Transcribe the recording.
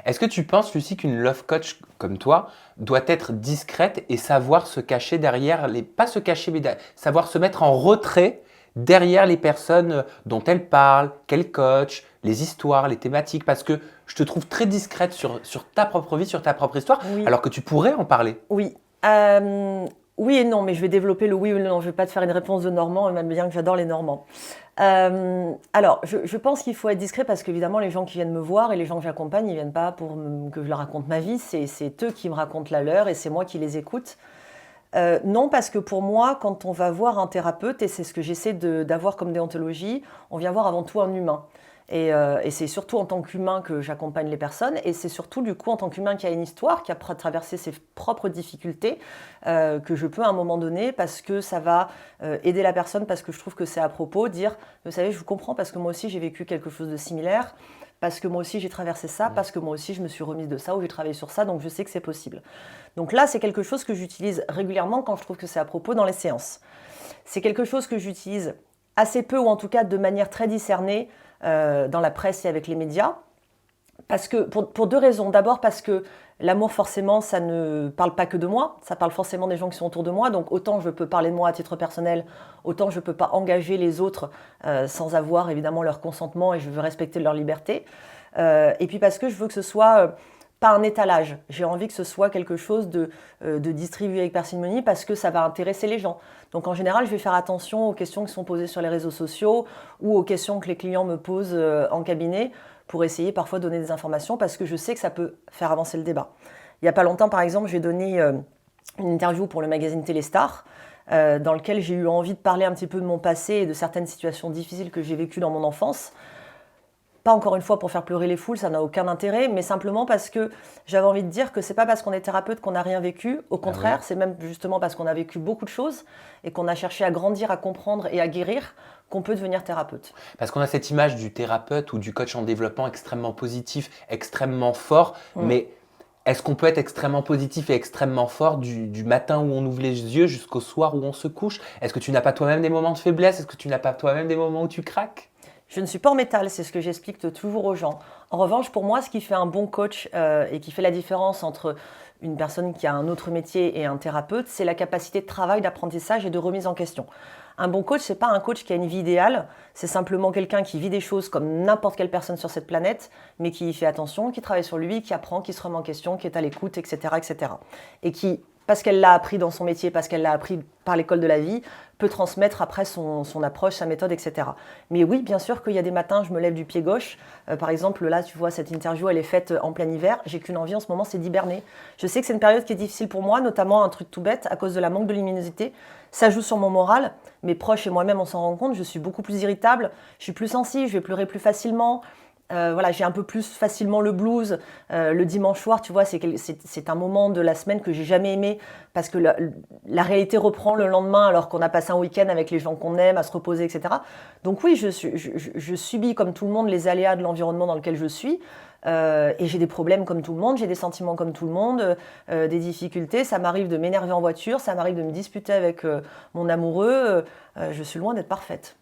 Est-ce que tu penses, Lucie, qu'une love coach comme toi doit être discrète et savoir se cacher derrière les pas se cacher, mais savoir se mettre en retrait derrière les personnes, dont elle parle, qu'elle coach, les histoires, les thématiques? Parce que je te trouve très discrète sur ta propre vie, sur ta propre histoire, Oui, alors que tu pourrais en parler. oui. Oui et non, mais je vais développer le oui ou le non. Je vais pas te faire une réponse de Normand, même bien que j'adore les Normands. Alors, je pense qu'il faut être discret parce qu'évidemment, les gens qui viennent me voir et les gens que j'accompagne, ils viennent pas pour que je leur raconte ma vie. C'est eux qui me racontent la leur et c'est moi qui les écoute. Non, parce que pour moi, quand on va voir un thérapeute, et c'est ce que j'essaie d'avoir comme déontologie, on vient voir avant tout un humain. Et c'est surtout en tant qu'humain que j'accompagne les personnes, et c'est surtout du coup en tant qu'humain qui a une histoire, qui a traversé ses propres difficultés, que je peux à un moment donné, parce que ça va aider la personne, parce que je trouve que c'est à propos, dire, vous savez, je vous comprends, parce que moi aussi j'ai vécu quelque chose de similaire, parce que moi aussi j'ai traversé ça, parce que moi aussi je me suis remise de ça, ou j'ai travaillé sur ça, donc je sais que c'est possible. Donc là, c'est quelque chose que j'utilise régulièrement quand je trouve que c'est à propos dans les séances. C'est quelque chose que j'utilise assez peu, ou en tout cas de manière très discernée, dans la presse et avec les médias. Parce que, pour deux raisons. D'abord parce que l'amour, forcément, ça ne parle pas que de moi, ça parle forcément des gens qui sont autour de moi. Donc autant je peux parler de moi à titre personnel, autant je ne peux pas engager les autres sans avoir évidemment leur consentement, et je veux respecter leur liberté. Et puis parce que je veux que ce soit pas un étalage. J'ai envie que ce soit quelque chose de distribué avec parcimonie, parce que ça va intéresser les gens. Donc en général, je vais faire attention aux questions qui sont posées sur les réseaux sociaux ou aux questions que les clients me posent en cabinet, pour essayer parfois de donner des informations, parce que je sais que ça peut faire avancer le débat. Il n'y a pas longtemps, par exemple, j'ai donné une interview pour le magazine Téléstar, dans lequel j'ai eu envie de parler un petit peu de mon passé et de certaines situations difficiles que j'ai vécues dans mon enfance. Pas encore une fois pour faire pleurer les foules, ça n'a aucun intérêt, mais simplement parce que j'avais envie de dire que c'est pas parce qu'on est thérapeute qu'on n'a rien vécu. Au Ah oui. contraire, c'est même justement parce qu'on a vécu beaucoup de choses et qu'on a cherché à grandir, à comprendre et à guérir qu'on peut devenir thérapeute. Parce qu'on a cette image du thérapeute ou du coach en développement extrêmement positif, extrêmement fort, Mm. mais est-ce qu'on peut être extrêmement positif et extrêmement fort du matin où on ouvre les yeux jusqu'au soir où on se couche? Est-ce que tu n'as pas toi-même des moments de faiblesse? Est-ce que tu n'as pas toi-même des moments où tu craques? Je ne suis pas en métal, c'est ce que j'explique toujours aux gens. En revanche, pour moi, ce qui fait un bon coach et qui fait la différence entre une personne qui a un autre métier et un thérapeute, c'est la capacité de travail, d'apprentissage et de remise en question. Un bon coach, c'est pas un coach qui a une vie idéale, c'est simplement quelqu'un qui vit des choses comme n'importe quelle personne sur cette planète, mais qui y fait attention, qui travaille sur lui, qui apprend, qui se remet en question, qui est à l'écoute, etc., etc. Et qui, parce qu'elle l'a appris dans son métier, parce qu'elle l'a appris par l'école de la vie, peut transmettre après son approche, sa méthode, etc. Mais oui, bien sûr qu'il y a des matins, je me lève du pied gauche. Par exemple, là, tu vois, cette interview, elle est faite en plein hiver. J'ai qu'une envie en ce moment, c'est d'hiberner. Je sais que c'est une période qui est difficile pour moi, notamment un truc tout bête, à cause de la manque de luminosité. Ça joue sur mon moral. Mes proches et moi-même, on s'en rend compte. Je suis beaucoup plus irritable, je suis plus sensible, je vais pleurer plus facilement. Voilà, j'ai un peu plus facilement le blues. Le dimanche soir, tu vois, c'est un moment de la semaine que j'ai jamais aimé, parce que la réalité reprend le lendemain, alors qu'on a passé un week-end avec les gens qu'on aime, à se reposer, etc. Donc oui, je subis comme tout le monde les aléas de l'environnement dans lequel je suis. Et j'ai des problèmes comme tout le monde, j'ai des sentiments comme tout le monde, des difficultés. Ça m'arrive de m'énerver en voiture, ça m'arrive de me disputer avec mon amoureux. Je suis loin d'être parfaite.